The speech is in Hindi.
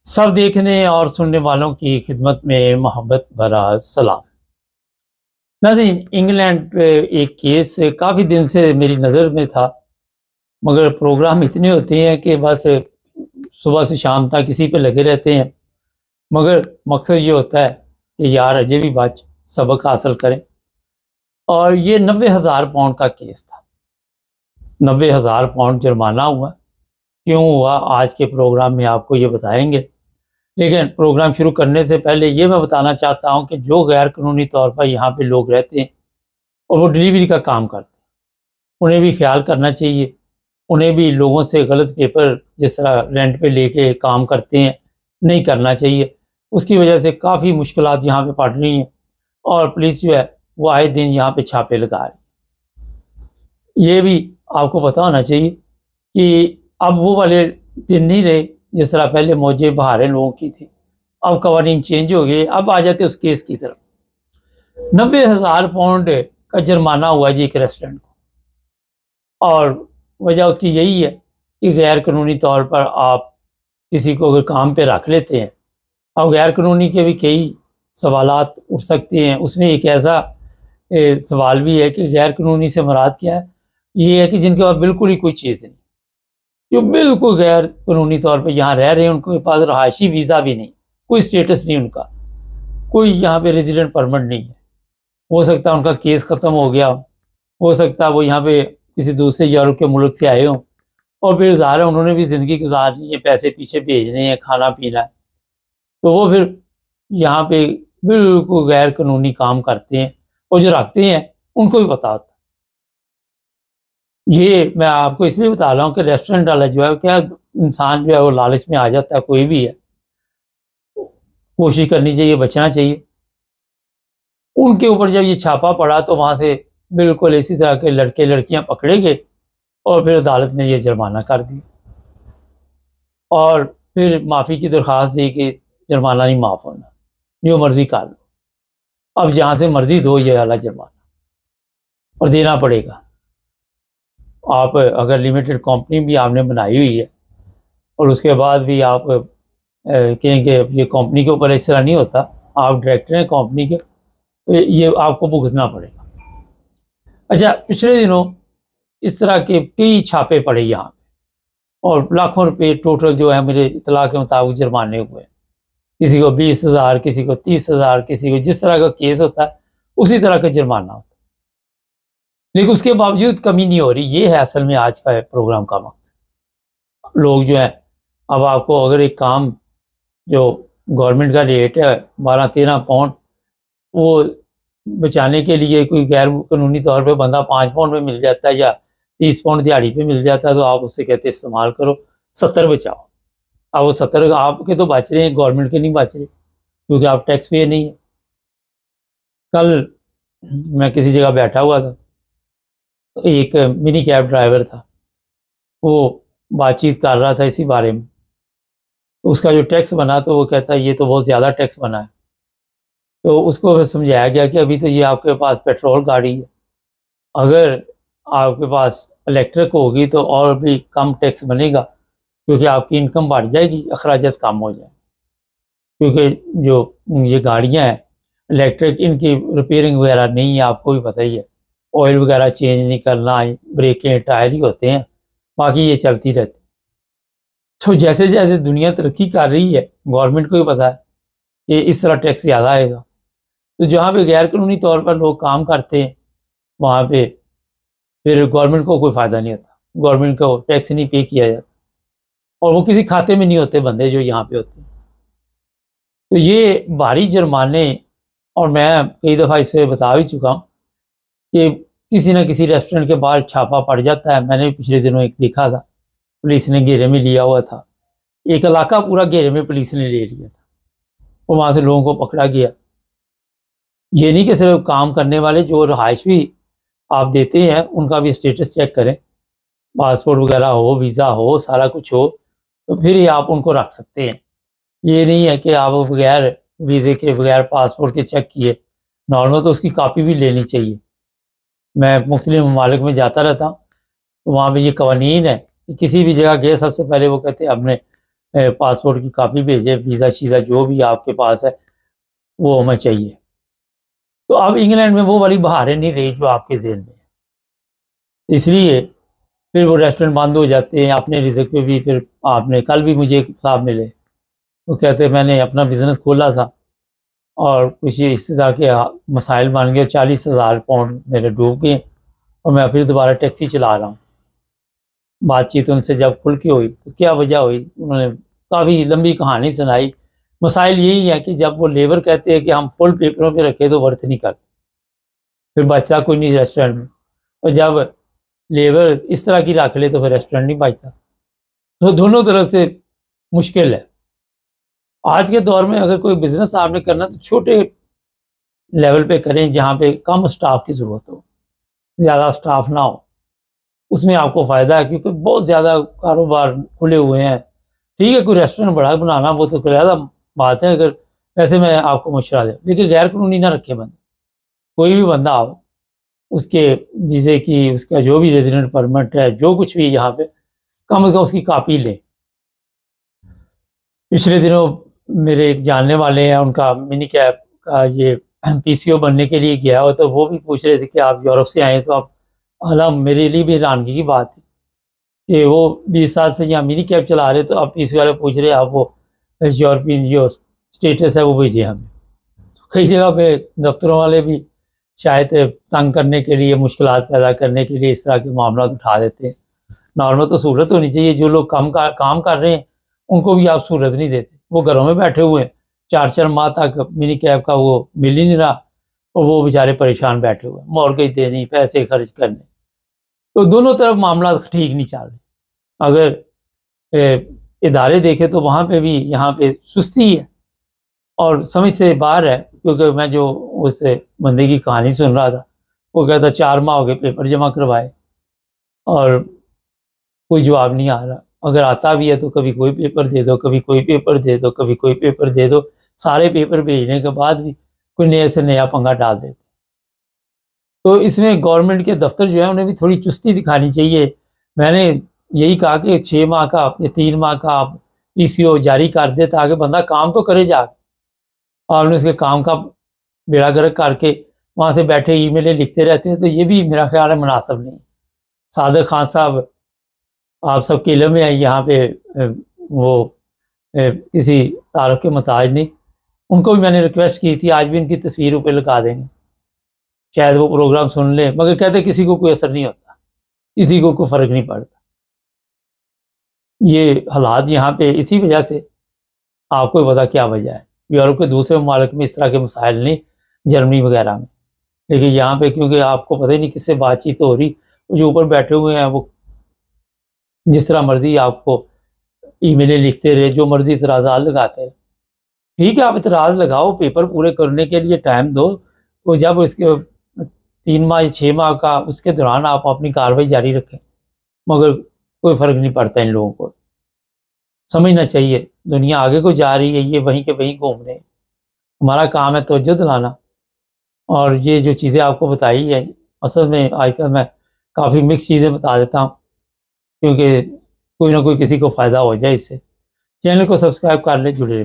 सब देखने और सुनने वालों की खिदमत में मोहब्बत भरा सलाम। नाज़रीन, इंग्लैंड पे एक केस काफ़ी दिन से मेरी नज़र में था, मगर प्रोग्राम इतने होते हैं कि बस सुबह से शाम तक इसी पे लगे रहते हैं। मगर मकसद ये होता है कि यार अजय भी बच सबक हासिल करें। और ये 90,000 पाउंड का केस था। 90,000 पाउंड जुर्माना हुआ। क्यों हुआ, आज के प्रोग्राम में आपको ये बताएंगे। लेकिन प्रोग्राम शुरू करने से पहले ये मैं बताना चाहता हूँ कि जो गैर कानूनी तौर पर यहाँ पे लोग रहते हैं और वो डिलीवरी का काम करते हैं, उन्हें भी ख्याल करना चाहिए। उन्हें भी लोगों से गलत पेपर जिस तरह रेंट पे लेके काम करते हैं, नहीं करना चाहिए। उसकी वजह से काफ़ी मुश्किलात यहाँ पे पड़ रही हैं और पुलिस जो है वो आए दिन यहाँ पे छापे लगा रही है। ये भी आपको पता होना चाहिए कि अब वो वाले दिन नहीं रहे जिस तरह पहले मौजें बहारें लोगों की थी। अब कवानीन चेंज हो गए। अब आ जाते उस केस की तरफ। 90,000 पाउंड का जुर्माना हुआ जी एक रेस्टोरेंट को, और वजह उसकी यही है कि गैर कानूनी तौर पर आप किसी को अगर काम पे रख लेते हैं। अब गैर कानूनी के भी कई सवालात उठ सकते हैं। उसमें एक ऐसा सवाल भी है कि गैर कानूनी से मुराद क्या है। ये है कि जिनके पास बिल्कुल ही कोई चीज़ नहीं, जो बिल्कुल गैर कानूनी तौर पे यहाँ रह रहे हैं, उनके पास रहायशी वीज़ा भी नहीं, कोई स्टेटस नहीं उनका, कोई यहाँ पे रेजिडेंट परमिट नहीं है। हो सकता है उनका केस ख़त्म हो गया हो सकता है वो यहाँ पे किसी दूसरे यूरोप के मुल्क से आए हों और बेरोज़गार है, उन्होंने भी ज़िंदगी गुजारनी है, पैसे पीछे भेजने हैं, खाना पीना है, तो वो फिर यहाँ पे बिल्कुल गैर कानूनी काम करते हैं और जो रखते हैं उनको भी पता होता है। ये मैं आपको इसलिए बता रहा हूँ कि रेस्टोरेंट वाला जो है, क्या इंसान जो है वो लालच में आ जाता है, कोई भी है, कोशिश करनी चाहिए, बचना चाहिए। उनके ऊपर जब ये छापा पड़ा तो वहाँ से बिल्कुल इसी तरह के लड़के लड़कियाँ पकड़े गए और फिर अदालत ने ये जुर्माना कर दिया और फिर माफ़ी की दरख्वास्त दी कि जुर्माना नहीं माफ़ होना, जो मर्ज़ी कर लो, अब जहाँ से मर्ज़ी दो ये वाला जुर्माना और देना पड़ेगा। आप अगर लिमिटेड कंपनी भी आपने बनाई हुई है और उसके बाद भी आप कहें कि ये कंपनी के ऊपर इस तरह नहीं होता, आप डायरेक्टर हैं कंपनी के, तो ये आपको भुगतना पड़ेगा। अच्छा, पिछले दिनों इस तरह के कई छापे पड़े यहाँ पे और लाखों रुपए टोटल जो है मेरे इत्तला के मुताबिक जुर्माने हुए। किसी को 20,000, किसी को 30,000, किसी को जिस तरह का केस होता है उसी तरह का जुर्माना होता है। लेकिन उसके बावजूद कमी नहीं हो रही। ये है असल में आज का प्रोग्राम का मकसद। लोग जो है, अब आपको अगर एक काम जो गवर्नमेंट का रेट है 12-13 पाउंड, वो बचाने के लिए कोई गैर कानूनी तौर पे बंदा 5 पाउंड में मिल जाता है या 30 पाउंड दिहाड़ी पे मिल जाता है, तो आप उससे कहते इस्तेमाल करो, 70 बचाओ। अब वो 70 आपके तो बच रहे हैं, गवर्नमेंट के नहीं बच रहे, क्योंकि आप टैक्स पे नहीं है। कल मैं किसी जगह बैठा हुआ था, तो एक मिनी कैब ड्राइवर था, वो बातचीत कर रहा था इसी बारे में। तो उसका जो टैक्स बना, तो वो कहता है ये तो बहुत ज़्यादा टैक्स बना है। तो उसको फिर समझाया गया कि अभी तो ये आपके पास पेट्रोल गाड़ी है, अगर आपके पास इलेक्ट्रिक होगी तो और भी कम टैक्स बनेगा, क्योंकि आपकी इनकम बढ़ जाएगी, अखराजात कम हो जाए। क्योंकि जो ये गाड़ियाँ हैं इलेक्ट्रिक, इनकी रिपेयरिंग वगैरह नहीं है, आपको भी पता ही है, ऑयल वगैरह चेंज नहीं करना, ब्रेकें टायर ही होते हैं, बाकी ये चलती रहती। तो जैसे जैसे दुनिया तरक्की कर रही है, गवर्नमेंट को भी पता है कि इस तरह टैक्स ज़्यादा आएगा, तो जहाँ पे गैर कानूनी तौर पर लोग काम करते हैं वहाँ पे फिर गवर्नमेंट को कोई फ़ायदा नहीं होता, गवर्नमेंट को टैक्स नहीं पे किया जाता और वो किसी खाते में नहीं होते बंदे जो यहाँ पे होते हैं। तो ये भारी जुर्माने, और मैं कई दफ़ा इस पे बता भी चुका हूँ कि किसी न किसी रेस्टोरेंट के बाहर छापा पड़ जाता है। मैंने पिछले दिनों एक देखा था, पुलिस ने घेरे में लिया हुआ था, एक इलाका पूरा घेरे में पुलिस ने ले लिया था और वहाँ से लोगों को पकड़ा गया। ये नहीं कि सिर्फ काम करने वाले, जो रहायश भी आप देते हैं उनका भी स्टेटस चेक करें, पासपोर्ट वगैरह हो, वीज़ा हो, सारा कुछ हो, तो फिर ही आप उनको रख सकते हैं। ये नहीं है कि आप बगैर वीज़े के, बगैर पासपोर्ट के चेक किए, नॉर्मल तो उसकी कॉपी भी लेनी चाहिए। मैं मुख्तलिफ ममालिक में जाता रहता हूँ, तो वहाँ पे ये कवानीन है कि किसी भी जगह गए सबसे पहले वो कहते हैं आपने पासपोर्ट की कापी भेजे, वीज़ा शीज़ा जो भी आपके पास है वो हमें चाहिए। तो अब इंग्लैंड में वो वाली बहारें नहीं रही जो आपके ज़हन में है। इसलिए फिर वो रेस्टोरेंट बंद हो जाते हैं। अपने रिज़्क पे भी फिर आपने कल भी मुझे एक साहब मिले, वो कहते मैंने अपना बिज़नेस खोला था और कुछ इस तरह के मसाइल बन गए, 40,000 पाउंड मेरे डूब गए और मैं फिर दोबारा टैक्सी चला रहा हूँ। बातचीत उनसे जब खुल के हुई तो क्या वजह हुई, उन्होंने काफ़ी लंबी कहानी सुनाई। मसाइल यही है कि जब वो लेबर कहते हैं कि हम फुल पेपरों पे रखे तो वर्थ नहीं करते, फिर बचता कोई नहीं रेस्टोरेंट में। और जब लेबर इस तरह की रख ले तो फिर रेस्टोरेंट नहीं बचता। तो दोनों तरफ से मुश्किल है। आज के दौर में अगर कोई बिज़नेस आपने करना तो छोटे लेवल पे करें, जहाँ पे कम स्टाफ की ज़रूरत हो, ज़्यादा स्टाफ ना हो। उसमें आपको फ़ायदा है क्योंकि बहुत ज़्यादा कारोबार खुले हुए हैं। ठीक है, कोई रेस्टोरेंट बड़ा बनाना वो तो अलग बात है, अगर वैसे मैं आपको मशवरा दूँ, लेकिन गैर कानूनी ना रखें बंदे। कोई भी बंदा हो, उसके वीज़े की, उसका जो भी रेज़िडेंट परमिट है, जो कुछ भी यहाँ पे, कम से कम उसकी कॉपी लें। पिछले दिनों मेरे एक जानने वाले हैं, उनका मिनी कैब का ये पीसीओ बनने के लिए गया हो, तो वो भी पूछ रहे थे कि आप यूरोप से आए हैं, तो आप हालाँकि मेरे लिए भी हैरानगी की बात है कि वो 20 साल से यहाँ मिनी कैब चला रहे, तो अब पीसीओ वाले पूछ रहे हैं आप वो यूरोपियन जो स्टेटस है वो भेजिए हमें। कई जगह पे दफ्तरों वाले भी शायद तंग करने के लिए, मुश्किलात पैदा करने के लिए इस तरह के मामला उठा देते हैं। नॉर्मल तो सहूलत होनी चाहिए, जो लोग काम कर रहे हैं उनको भी आप सहूलत नहीं देते। वो घरों में बैठे हुए हैं, 4-4 माह तक मिनी कैब का वो मिल ही नहीं रहा और वो बेचारे परेशान बैठे हुए हैं, मॉर्गेज देनी, पैसे खर्च करने। तो दोनों तरफ मामला ठीक नहीं चल रहे। अगर इदारे देखें तो वहाँ पे भी यहाँ पे सुस्ती है और समझ से बाहर है, क्योंकि मैं जो उस बंदे की कहानी सुन रहा था, वो कहता 4 माह हो गए पेपर जमा करवाए और कोई जवाब नहीं आ रहा। अगर आता भी है तो कभी कोई पेपर दे दो, कभी कोई पेपर दे दो, कभी कोई पेपर दे दो। सारे पेपर भेजने के बाद भी कोई नए से नया पंगा डाल देते। तो इसमें गवर्नमेंट के दफ्तर जो है उन्हें भी थोड़ी चुस्ती दिखानी चाहिए। मैंने यही कहा कि 6 माह का या 3 माह का आप पीसीओ जारी कर दे ताकि बंदा काम तो करे जाके। आपने उसके काम का बेड़ा गर्क करके वहाँ से बैठे ईमेलें लिखते रहते हैं, तो ये भी मेरा ख्याल है मुनासिब नहीं। सादिक खान साहब आप सबके इल्म में है, यहाँ पे वो किसी तारुफ के मोहताज नहीं। उनको भी मैंने रिक्वेस्ट की थी, आज भी उनकी तस्वीर ऊपर लगा देंगे, शायद वो प्रोग्राम सुन लें, मगर कहते किसी को कोई असर नहीं होता, किसी को कोई फ़र्क नहीं पड़ता। ये हालात यहाँ पे इसी वजह से, आपको ही पता क्या वजह है। यूरोप के दूसरे ममालिक में इस तरह के मसाइल नहीं, जर्मनी वगैरह में, लेकिन यहाँ पे क्योंकि आपको पता ही नहीं किससे बातचीत हो रही, जो ऊपर बैठे हुए हैं वो जिस तरह मर्जी आपको ईमेलें लिखते रहे, जो मर्जी इतराज़ात लगाते रहे। ठीक है, आप इतराज़ लगाओ, पेपर पूरे करने के लिए टाइम दो, तो जब इसके 3 माह या 6 माह का उसके दौरान आप अपनी कार्रवाई जारी रखें, मगर कोई फ़र्क नहीं पड़ता इन लोगों को। समझना चाहिए दुनिया आगे को जा रही है, ये वहीं के वहीं घूम रहे हैं। हमारा काम है तवज्जो दिलाना। और ये जो चीज़ें आपको बताई है, असल में आजकल मैं काफ़ी मिक्स चीज़ें बता देता हूँ, क्योंकि कोई ना कोई किसी को फ़ायदा हो जाए इससे। चैनल को सब्सक्राइब कर लें, जुड़े रहें।